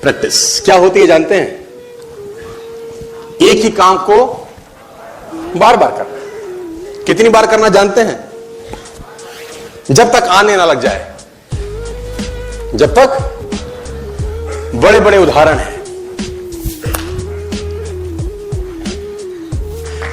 Practice क्या होती है जानते हैं? एक ही काम को बार बार करना। कितनी बार करना जानते हैं? जब तक आने ना लग जाए, जब तक। बड़े बड़े उदाहरण हैं।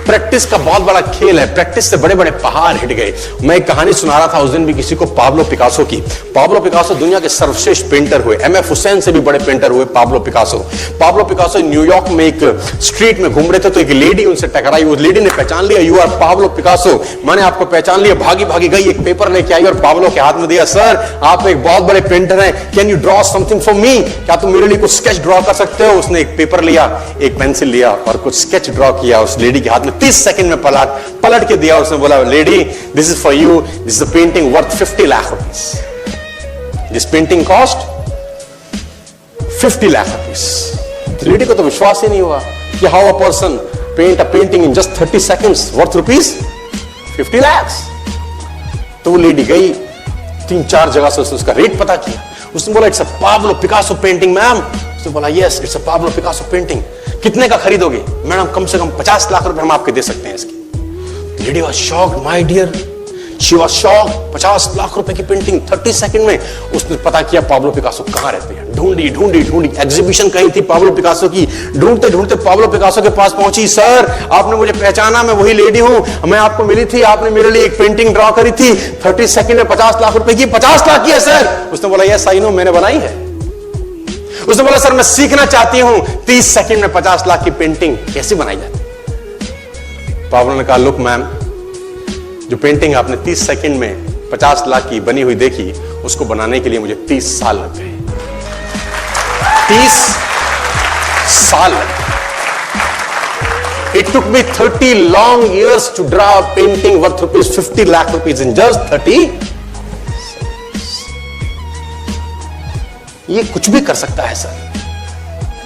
प्रैक्टिस का बहुत बड़ा खेल है। प्रैक्टिस से बड़े बड़े पहाड़ हिट गए। मैं एक कहानी सुना रहा था उस दिन भी किसी को, पाब्लो पिकासो की। पाब्लो पिकासो दुनिया के सर्वश्रेष्ठ पेंटर हुए। एमएफ हुसैन से भी बड़े पेंटर हुए Pablo Picasso. Pablo Picasso New York में एक स्ट्रीट में घूम रहे थे तो एक लेडी उनसे टकराई। उस लेडी ने पहचान लिया, यू आर पाब्लो पिकासो, मैंने आपको पहचान लिया। भागी भागी गई, एक पेपर लेके आई और पाब्लो के हाथ में दिया। सर आप एक बहुत बड़े पेंटर हैं, can you draw something for me? क्या तुम मेरे लिए कुछ स्केच ड्रॉ कर सकते हो? उसने एक पेपर लिया, एक पेंसिल लिया और कुछ स्केच ड्रॉ किया। उस लेडी के हाथ में 30 सेकंड में पलट के दिया। उसने बोला, lady this is for you, this is the painting worth 50 lakh rupees. This painting cost 50 lakh rupees. Lady को तो विश्वास ही नहीं हुआ कि how a person paint a painting in just 30 seconds worth rupees 50 lakh. तो वो लेडी गई, 3-4 जगह से उसका रेट पता किया। उसने बोला, it's a Pablo Picasso painting ma'am. उसने बोला, yes it's a Pablo Picasso painting. कितने का खरीदोगे? मैडम कम से कम 50 लाख रुपए हम आपके दे सकते हैं इसकी। Lady was shocked, my dear, she was shocked. 50 lakh रुपए की पेंटिंग 30 सेकंड में। उसने पता किया पाब्लो पिकासो कहां रहते हैं। ढूंढी ढूंढी ढूंढी, एग्जीबिशन कहीं थी पाब्लो पिकासो की। ढूंढते ढूंढते पाब्लो पिकासो के पास पहुंची। सर आपने मुझे पहचाना, मैं वही लेडी हूं, मैं आपको मिली थी, आपने मेरे लिए एक पेंटिंग ड्रॉ करी थी 30 सेकंड में 50 लाख रुपए की। 50 लाख की है सर? उसने बोला, यस आई नो, मैंने बनाई है। उसने बोला, सर मैं सीखना चाहती हूं 30 सेकंड में 50 लाख की पेंटिंग कैसे बनाई जाती। पाब्लो ने कहा, लुक मैम, जो पेंटिंग आपने 30 सेकंड में 50 लाख की बनी हुई देखी, उसको बनाने के लिए मुझे 30 साल लग गए। 30 साल लग गए। It took me 30 long years to draw a painting worth rupees 50 lakh rupees in just 30. ये कुछ भी कर सकता है सर।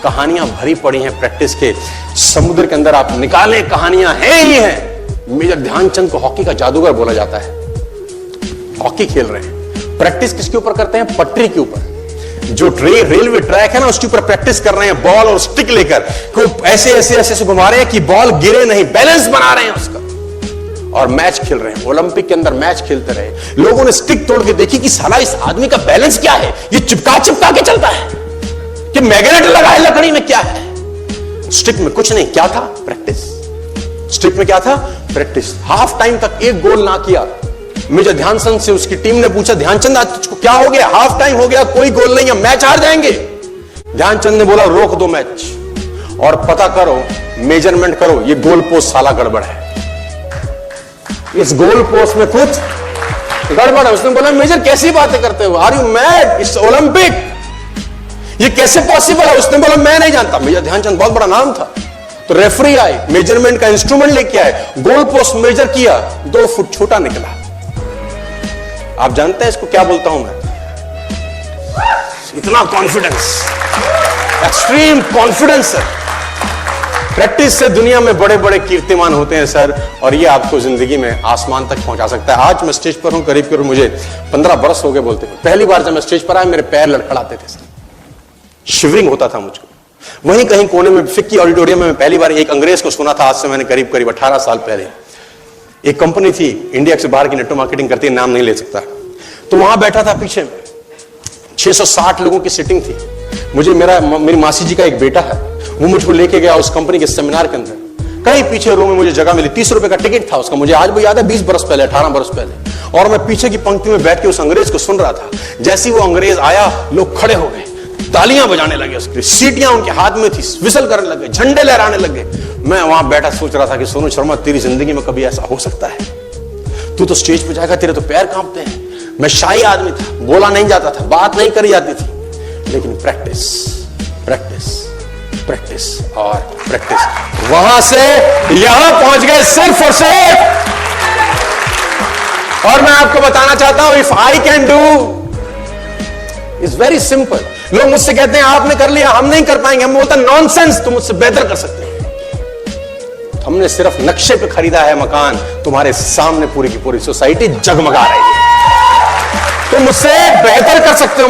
कहानियां भरी पड़ी हैं प्रैक्टिस के समुद्र के अंदर। आप निकालें, कहानियां हैं ही हैं। मेजर ध्यानचंद को हॉकी का जादूगर बोला जाता है। हॉकी खेल रहे हैं, प्रैक्टिस किसके ऊपर करते हैं? पटरी के ऊपर। जो रेलवे ट्रैक है ना, उसके ऊपर प्रैक्टिस कर रहे हैं। बॉल और स्टिक लेकर ऐसे ऐसे ऐसे घुमा रहे हैं कि बॉल गिरे नहीं, बैलेंस बना रहे हैं उसका। और मैच खेल रहे हैं। ओलंपिक के अंदर मैच खेलते रहे। लोगों ने स्टिक तोड़ के देखी कि साला इस आदमी का बैलेंस क्या है, ये चिपका चिपका के चलता है कि मैग्नेट लगा है लकड़ी में, क्या है? स्टिक में कुछ नहीं, क्या था? प्रैक्टिस। स्टिक में क्या था? प्रैक्टिस। हाफ टाइम तक एक गोल ना किया। मेजर ध्यानचंद से उसकी टीम ने पूछा, ध्यानचंद आज तुझको क्या हो गया? हाफ टाइम हो गया, कोई गोल नहीं है, मैच हार जाएंगे। ध्यानचंद ने बोला, रोक दो मैच और पता करो, मेजरमेंट करो, ये गोल पोस्ट साला गड़बड़ है, इस गोल पोस्ट में कुछ गड़बड़ है। उसने बोला, मेजर कैसी बातें करते हो? Are you mad? It's Olympic, ये कैसे पॉसिबल है? उसने बोला, मैं नहीं जानता। मेजर ध्यानचंद बहुत बड़ा नाम था। तो रेफरी आए, मेजरमेंट का इंस्ट्रूमेंट लेके आए, गोल पोस्ट मेजर किया, 2 फुट छोटा निकला। आप जानते हैं इसको क्या बोलता हूं मैं? इतना कॉन्फिडेंस, एक्सट्रीम कॉन्फिडेंस है। प्रैक्टिस से दुनिया में बड़े बड़े कीर्तिमान होते हैं सर, और ये आपको जिंदगी में आसमान तक पहुंचा सकता है। आज मैं स्टेज पर हूं, करीब करीब मुझे 15 बरस हो गए बोलते हैं। पहली बार जब मैं स्टेज पर आया, मेरे पैर लड़खड़ाते थे सर, शिवरिंग होता था मुझको। वहीं कहीं कोने में फिक्की ऑडिटोरियम में मैं पहली बार एक अंग्रेज को सुना था। आज से मैंने करीब करीब 18 साल पहले। एक कंपनी थी इंडिया से बाहर की, नेटवर्क मार्केटिंग करती है, नाम नहीं ले सकता। तो वहां बैठा था, पीछे 660 लोगों की सिटिंग थी। मेरी मासी जी का एक बेटा है, वो मुझको लेके गया उस कंपनी के सेमिनार के अंदर। कहीं पीछे रो में मुझे जगह मिली, 30 रुपए का टिकट था उसका, मुझे आज भी याद है, 20 बरस पहले, 18 बरस पहले। और मैं पीछे की पंक्ति में बैठ के उस अंग्रेज को सुन रहा था। जैसे ही वो अंग्रेज आया, लोग खड़े हो गए, तालियां बजाने लगे, उसकी सीटियां उनके हाथ में थी, विसल करने लगे, झंडे लहराने लगे। मैं वहां बैठा सोच रहा था कि सोनू शर्मा, तेरी जिंदगी में कभी ऐसा हो सकता है? तू तो स्टेज पे जाएगा, तेरे तो पैर कांपते हैं। मैं शाही आदमी था, बोला नहीं जाता था, बात नहीं करी जाती थी, लेकिन प्रैक्टिस प्रैक्टिस प्रैक्टिस और प्रैक्टिस, वहां से यहां पहुंच गए सिर्फ और सिर्फ। और मैं आपको बताना चाहता हूं, if I can do, it's very simple. लोग मुझसे कहते हैं आपने कर लिया, हम नहीं कर पाएंगे। हम बोलते हैं नॉनसेंस, तुम मुझसे बेहतर कर सकते हैं। हमने सिर्फ नक्शे पे खरीदा है मकान, तुम्हारे सामने पूरी की पूरी सोसाइटी जगमगा रही है। तुम मुझसे बेहतर कर सकते हो